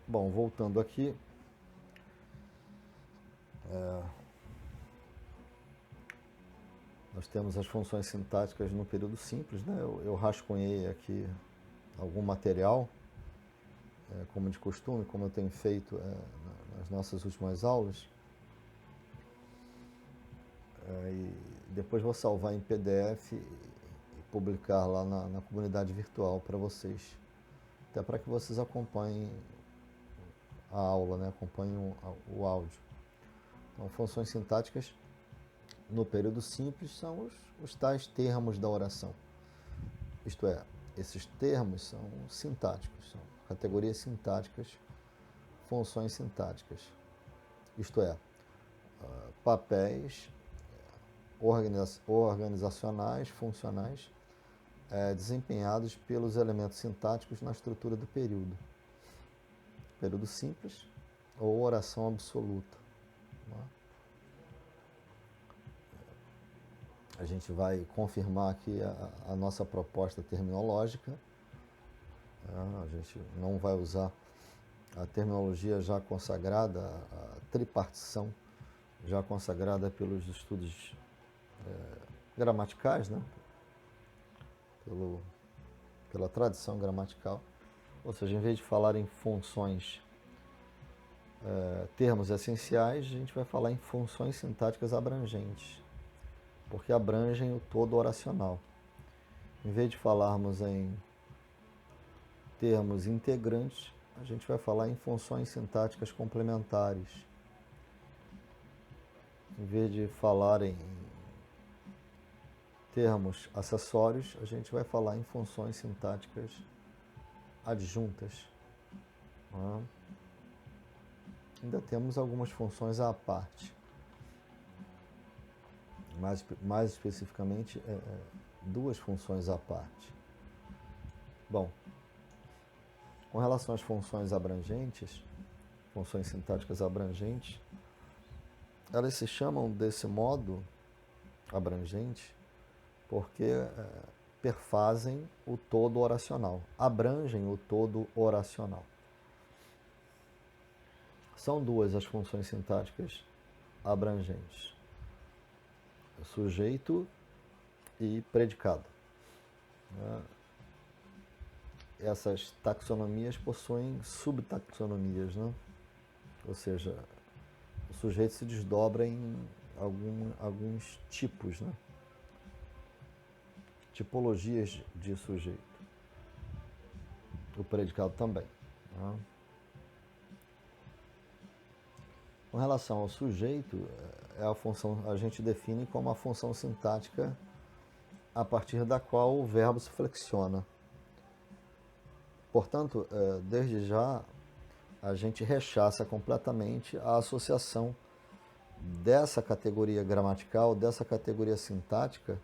Bom, voltando aqui, nós temos as funções sintáticas no período simples, né? Eu rascunhei aqui algum material, como de costume, como eu tenho feito nas nossas últimas aulas. E depois vou salvar em PDF e publicar lá na comunidade virtual para vocês, até para que vocês acompanhem a aula, né? Acompanhem o áudio. Então, funções sintáticas no período simples são os tais termos da oração. Isto é, esses termos são sintáticos, são categorias sintáticas, funções sintáticas. Isto é, papéis organizacionais, funcionais, desempenhados pelos elementos sintáticos na estrutura do período. Período simples ou oração absoluta. A gente vai confirmar aqui a nossa proposta terminológica. A gente não vai usar a terminologia já consagrada, a tripartição já consagrada pelos estudos gramaticais, né? Pela tradição gramatical. Ou seja, em vez de falar em funções, termos essenciais, a gente vai falar em funções sintáticas abrangentes, porque abrangem o todo oracional. Em vez de falarmos em termos integrantes, a gente vai falar em funções sintáticas complementares. Em vez de falar em termos acessórios, a gente vai falar em funções sintáticas adjuntas. Ainda temos algumas funções à parte. Mais especificamente, duas funções à parte. Bom, com relação às funções abrangentes, funções sintáticas abrangentes, elas se chamam desse modo abrangente porque perfazem o todo oracional, abrangem o todo oracional. São duas as funções sintáticas abrangentes: sujeito e predicado. Essas taxonomias possuem subtaxonomias, né? Ou seja, o sujeito se desdobra em alguns tipos, né? Tipologias de sujeito. O predicado também. Com relação ao sujeito, a função a gente define como a função sintática a partir da qual o verbo se flexiona. Portanto, desde já, a gente rechaça completamente a associação dessa categoria gramatical, dessa categoria sintática,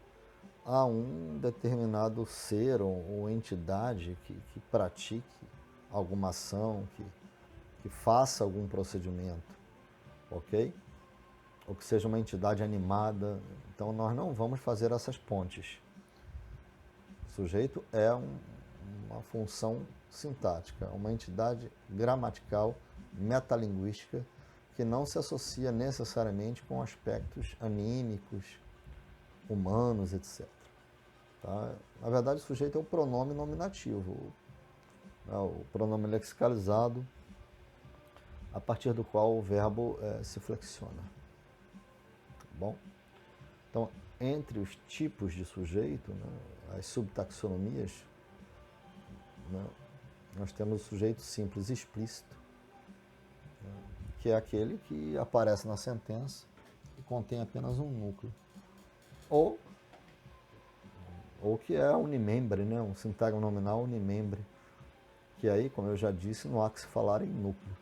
a um determinado ser ou entidade que pratique alguma ação, que faça algum procedimento, ok? Ou que seja uma entidade animada. Então, nós não vamos fazer essas pontes. O sujeito é uma função sintática, uma entidade gramatical, metalinguística, que não se associa necessariamente com aspectos anímicos, humanos, etc. Tá? Na verdade, o sujeito é o pronome nominativo, o pronome lexicalizado, a partir do qual o verbo se flexiona. Tá bom? Então, entre os tipos de sujeito, né, as subtaxonomias, né, nós temos o sujeito simples e explícito, né, que é aquele que aparece na sentença e contém apenas um núcleo. Ou que é unimembre, né, um sintagma nominal unimembre, que aí, como eu já disse, não há que se falar em núcleo.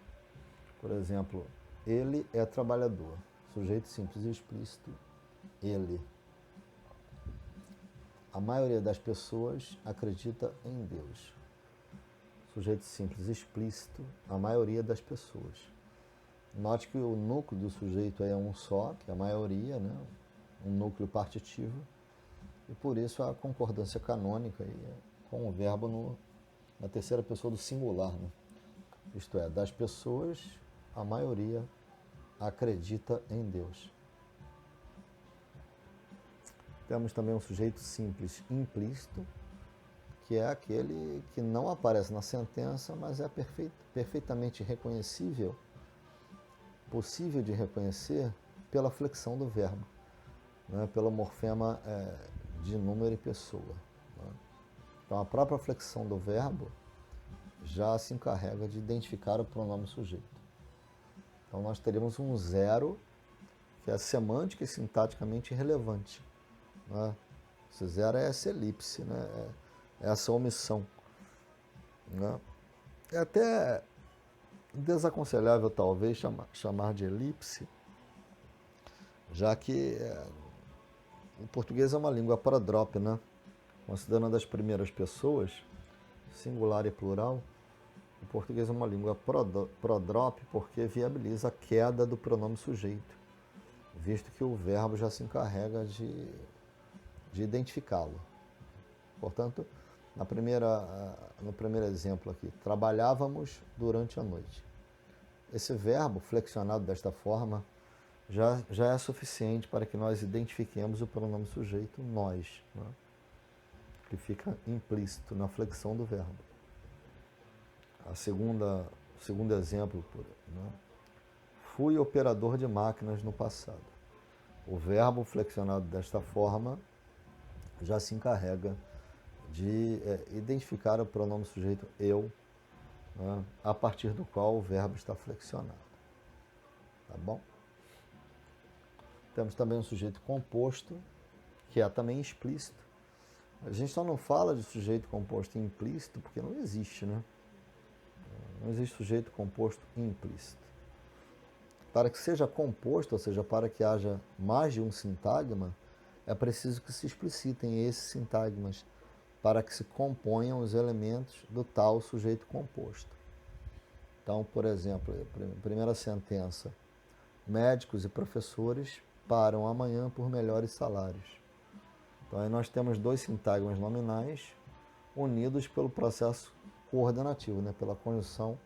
Por exemplo, ele é trabalhador. Sujeito simples e explícito, ele. A maioria das pessoas acredita em Deus. Sujeito simples explícito, a maioria das pessoas. Note que o núcleo do sujeito é um só, que é a maioria, né? Um núcleo partitivo, e por isso a concordância canônica com o verbo na terceira pessoa do singular, né? Isto é, das pessoas, a maioria acredita em Deus. Temos também um sujeito simples implícito, que é aquele que não aparece na sentença, mas é perfeitamente reconhecível, possível de reconhecer pela flexão do verbo, né? Pelo morfema de número e pessoa. Né? Então, a própria flexão do verbo já se encarrega de identificar o pronome sujeito. Então, nós teríamos um zero, que é semântica e sintaticamente irrelevante. Né? Esse zero é essa elipse, né? É essa omissão. Né? É até desaconselhável, talvez, chamar de elipse, já que o português é uma língua prodrop, né? Considerando as primeiras pessoas, singular e plural, o português é uma língua prodrop porque viabiliza a queda do pronome sujeito, visto que o verbo já se encarrega de identificá-lo. Portanto, no primeiro exemplo aqui, trabalhávamos durante a noite. Esse verbo, flexionado desta forma, já é suficiente para que nós identifiquemos o pronome sujeito nós, né? Que fica implícito na flexão do verbo. O segundo exemplo, né? Fui operador de máquinas no passado. O verbo flexionado desta forma já se encarrega de identificar o pronome sujeito eu, né? A partir do qual o verbo está flexionado. Tá bom? Temos também um sujeito composto, que é também explícito. A gente só não fala de sujeito composto implícito porque não existe, né? Não existe sujeito composto implícito. Para que seja composto, ou seja, para que haja mais de um sintagma, é preciso que se explicitem esses sintagmas para que se componham os elementos do tal sujeito composto. Então, por exemplo, primeira sentença: médicos e professores param amanhã por melhores salários. Então, aí nós temos dois sintagmas nominais unidos pelo processo coordenativo, né? Pela conjunção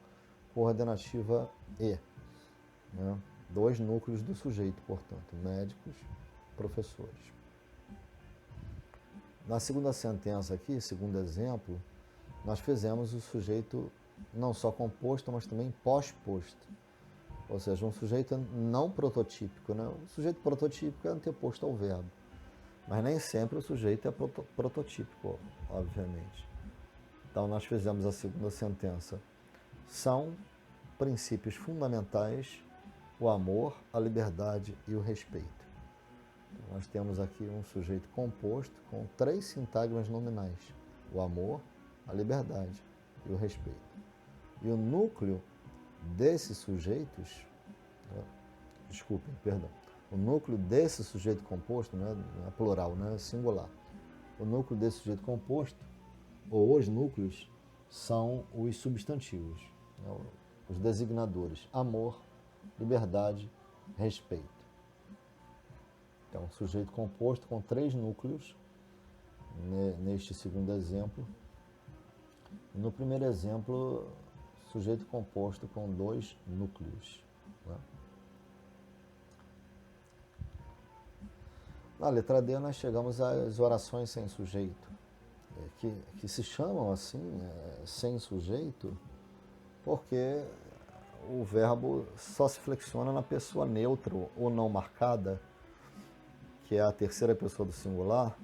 coordenativa e. Né? Dois núcleos do sujeito, portanto, médicos, professores. Na segunda sentença aqui, segundo exemplo, nós fizemos o sujeito não só composto, mas também pós-posto. Ou seja, um sujeito não prototípico. Né? O sujeito prototípico é anteposto ao verbo. Mas nem sempre o sujeito é prototípico, obviamente. Então, nós fizemos a segunda sentença. São princípios fundamentais o amor, a liberdade e o respeito. Então, nós temos aqui um sujeito composto com três sintagmas nominais: o amor, a liberdade e o respeito. E o núcleo desses sujeitos, o núcleo desse sujeito composto, não é plural, não é singular. O núcleo desse sujeito composto, ou os núcleos, são os substantivos, né, os designadores: amor, liberdade, respeito. Então, sujeito composto com três núcleos, neste segundo exemplo. No primeiro exemplo, sujeito composto com dois núcleos. Né? Na letra D, nós chegamos às orações sem sujeito, que se chamam assim, sem sujeito, porque o verbo só se flexiona na pessoa neutra ou não marcada, que é a terceira pessoa do singular,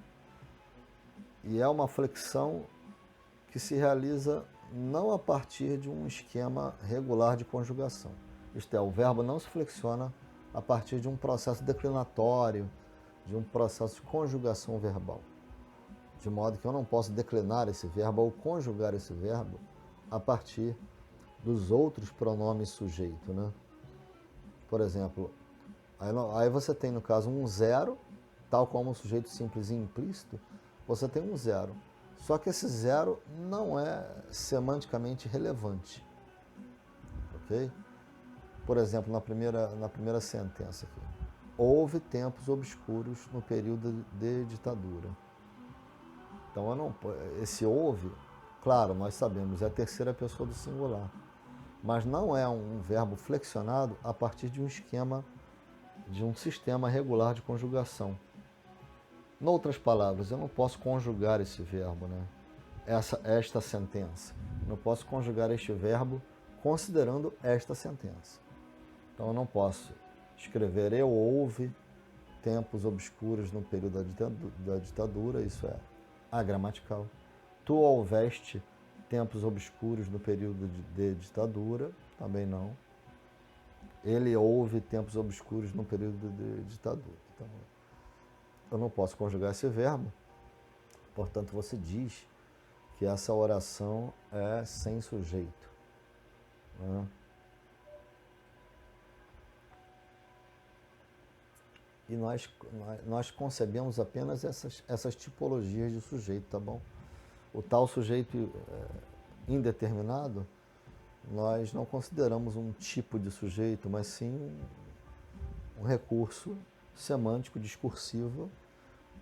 e é uma flexão que se realiza não a partir de um esquema regular de conjugação. Isto é, o verbo não se flexiona a partir de um processo declinatório, de um processo de conjugação verbal. De modo que eu não posso declinar esse verbo ou conjugar esse verbo a partir dos outros pronomes sujeito, né? Por exemplo, aí você tem no caso um zero, tal como o sujeito simples e implícito, você tem um zero. Só que esse zero não é semanticamente relevante. Ok? Por exemplo, na primeira sentença aqui. Houve tempos obscuros no período de ditadura. Então, esse houve, claro, nós sabemos, é a terceira pessoa do singular. mas não é um verbo flexionado a partir de um esquema, de um sistema regular de conjugação. Em outras palavras, eu não posso conjugar esse verbo, né? Esta sentença. Eu não posso conjugar este verbo considerando esta sentença. Então eu não posso escrever eu houve tempos obscuros no período da ditadura, isso é agramatical. Tu houveste tempos obscuros no período de ditadura, também não. Ele houve tempos obscuros no período de ditadura. Então, eu não posso conjugar esse verbo, portanto você diz que essa oração é sem sujeito, né? E nós concebemos apenas essas tipologias de sujeito, tá bom? O tal sujeito indeterminado, nós não consideramos um tipo de sujeito, mas sim um recurso semântico, discursivo,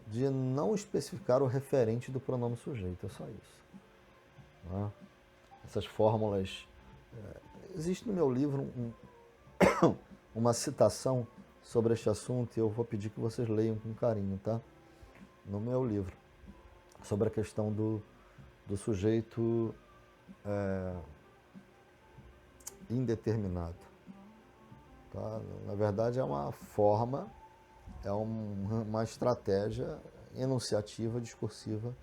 de não especificar o referente do pronome sujeito, é só isso. Né? Essas fórmulas... existe no meu livro uma citação sobre este assunto e eu vou pedir que vocês leiam com carinho, tá? No meu livro, sobre a questão do sujeito indeterminado. Tá? Na verdade, é uma forma, é uma estratégia enunciativa, discursiva,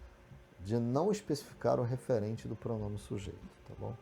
de não especificar o referente do pronome sujeito, tá bom?